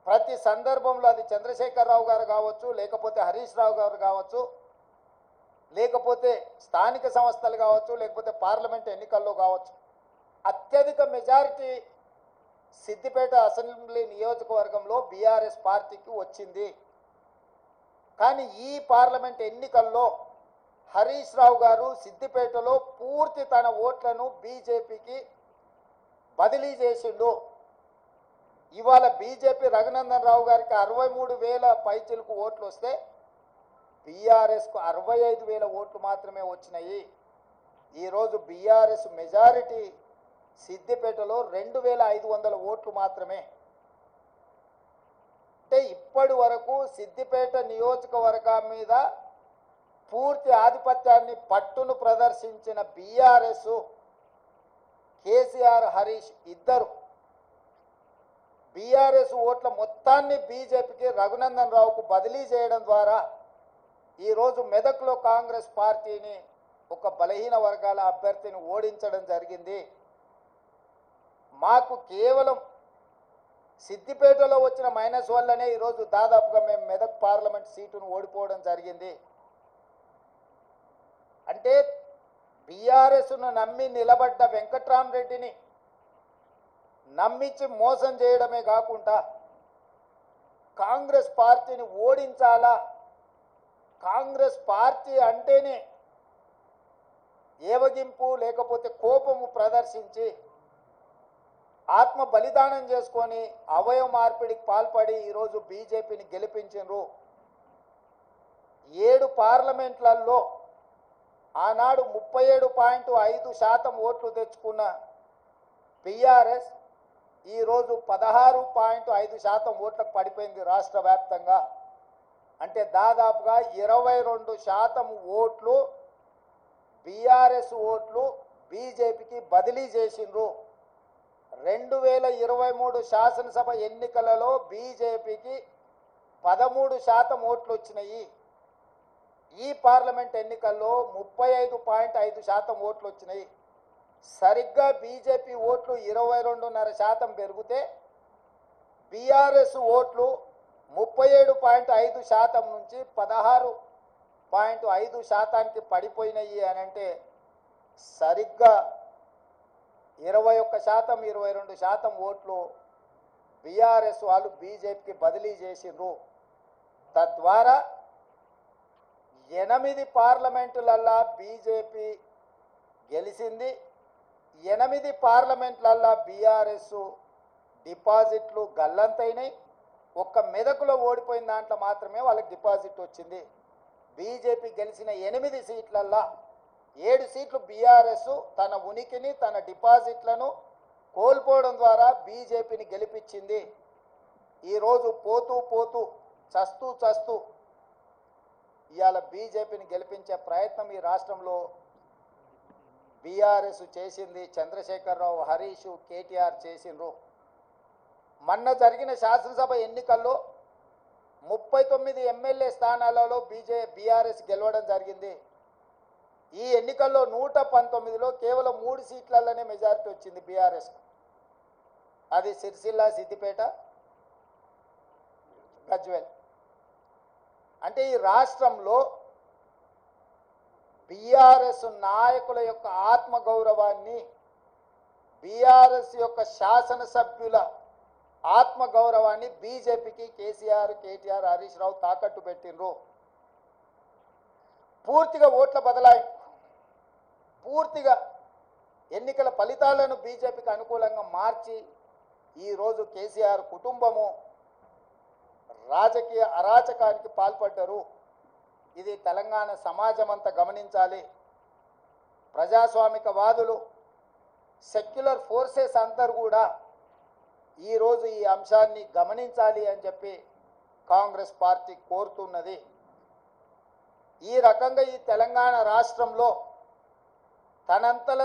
ప్రతి సందర్భంలో అది చంద్రశేఖరరావు గారు కావచ్చు, లేకపోతే హరీష్ రావు గారు కావచ్చు, లేకపోతే స్థానిక సంస్థలు కావచ్చు, లేకపోతే పార్లమెంట్ ఎన్నికల్లో కావచ్చు, అత్యధిక మెజారిటీ సిద్దిపేట అసెంబ్లీ నియోజకవర్గంలో బీఆర్ఎస్ పార్టీకి వచ్చింది. కానీ ఈ పార్లమెంట్ ఎన్నికల్లో హరీష్ రావు గారు సిద్దిపేటలో పూర్తి తన ఓట్లను బీజేపీకి బదిలీ చేసిండు. ఇవాళ బీజేపీ రఘునందన్ రావు గారికి 63,000 పైచిలకు ఓట్లు వస్తే బీఆర్ఎస్కు 65,000 ఓట్లు మాత్రమే వచ్చినాయి. ఈరోజు బీఆర్ఎస్ మెజారిటీ సిద్దిపేటలో 2,500 ఓట్లు మాత్రమే. అంటే ఇప్పటి వరకు సిద్దిపేట నియోజకవర్గం మీద పూర్తి ఆధిపత్యాన్ని పట్టును ప్రదర్శించిన బీఆర్ఎస్, కేసీఆర్, హరీష్ ఇద్దరు బీఆర్ఎస్ ఓట్ల మొత్తాన్ని బీజేపీకి రఘునందన్ రావుకు బదిలీ చేయడం ద్వారా ఈరోజు మెదక్లో కాంగ్రెస్ పార్టీని ఒక బలహీన వర్గాల అభ్యర్థిని ఓడించడం జరిగింది. మాకు కేవలం సిద్దిపేటలో వచ్చిన మైనస్ వల్లనే ఈరోజు దాదాపుగా మేము మెదక్ పార్లమెంట్ సీటును ఓడిపోవడం జరిగింది. అంటే బీఆర్ఎస్ను నమ్మి నిలబడ్డ వెంకట్రామరెడ్డిని నమ్మించి మోసం చేయడమే కాకుండా కాంగ్రెస్ పార్టీని ఓడించాలా, కాంగ్రెస్ పార్టీ అంటేనే ఏవగింపు లేకపోతే కోపము ప్రదర్శించి ఆత్మ బలిదానం చేసుకొని అవయవ మార్పిడికి పాల్పడి ఈరోజు బీజేపీని గెలిపించారు. 7 పార్లమెంట్లలో ఆనాడు 37.5% ఓట్లు తెచ్చుకున్న బీఆర్ఎస్ ఈరోజు 16.5% ఓట్లకు పడిపోయింది రాష్ట్ర వ్యాప్తంగా. అంటే దాదాపుగా 22% ఓట్లు బీఆర్ఎస్ ఓట్లు బీజేపీకి బదిలీ చేసిండ్రు. 2023 శాసనసభ ఎన్నికలలో బీజేపీకి 13% ఓట్లు వచ్చినాయి. ఈ పార్లమెంట్ ఎన్నికల్లో 35.5% ఓట్లు వచ్చినాయి. సరిగ్గా బీజేపీ ఓట్లు 22.5% పెరిగితే బీఆర్ఎస్ ఓట్లు 37.5% నుంచి 16.5%కి పడిపోయినాయి అని అంటే సరిగ్గా 21%, 22% ఓట్లు బీఆర్ఎస్ వాళ్ళు బీజేపీకి బదిలీ చేసిండ్రు. తద్వారా 8 పార్లమెంటులల్లా బీజేపీ గెలిచింది. 8 పార్లమెంట్లల్లా బీఆర్ఎస్ డిపాజిట్లు గల్లంతైనాయి. ఒక్క మెదకులో ఓడిపోయిన దాంట్లో మాత్రమే వాళ్ళకి డిపాజిట్ వచ్చింది. బీజేపీ గెలిచిన 8 సీట్లల్లా 7 సీట్లు బీఆర్ఎస్ తన ఉనికిని, తన డిపాజిట్లను కోల్పోవడం ద్వారా బీజేపీని గెలిపించింది. ఈరోజు పోతూ పోతూ చస్తూ ఇవాళ బీజేపీని గెలిపించే ప్రయత్నం ఈ రాష్ట్రంలో బీఆర్ఎస్ చేసింది. చంద్రశేఖరరావు, హరీష్, కేటీఆర్ చేసిండ్రు. మొన్న జరిగిన శాసనసభ ఎన్నికల్లో 39 ఎమ్మెల్యే స్థానాలలో బీఆర్ఎస్ గెలవడం జరిగింది. ఈ ఎన్నికల్లో 119లో కేవలం 3 సీట్లలోనే మెజారిటీ వచ్చింది బీఆర్ఎస్. అది సిరిసిల్ల, సిద్దిపేట, గజ్వేల్. అంటే ఈ రాష్ట్రంలో బీఆర్ఎస్ నాయకుల యొక్క ఆత్మగౌరవాన్ని, బీఆర్ఎస్ యొక్క శాసనసభ్యుల ఆత్మగౌరవాన్ని బీజేపీకి కేసీఆర్, కేటీఆర్, హరీష్ రావు తాకట్టు పెట్టిండ్రు. పూర్తిగా ఓట్ల బదలాయింపు, పూర్తిగా ఎన్నికల ఫలితాలను బీజేపీకి అనుకూలంగా మార్చి ఈరోజు కేసీఆర్ కుటుంబము రాజకీయ అరాచకానికి పాల్పడ్డారు. ఇది తెలంగాణ సమాజం అంతా గమనించాలి. ప్రజాస్వామికవాదులు, సెక్యులర్ ఫోర్సెస్ అందరూ కూడా ఈరోజు ఈ అంశాన్ని గమనించాలి అని చెప్పి కాంగ్రెస్ పార్టీ కోరుతున్నది. ఈ రకంగా ఈ తెలంగాణ రాష్ట్రంలో తనంతల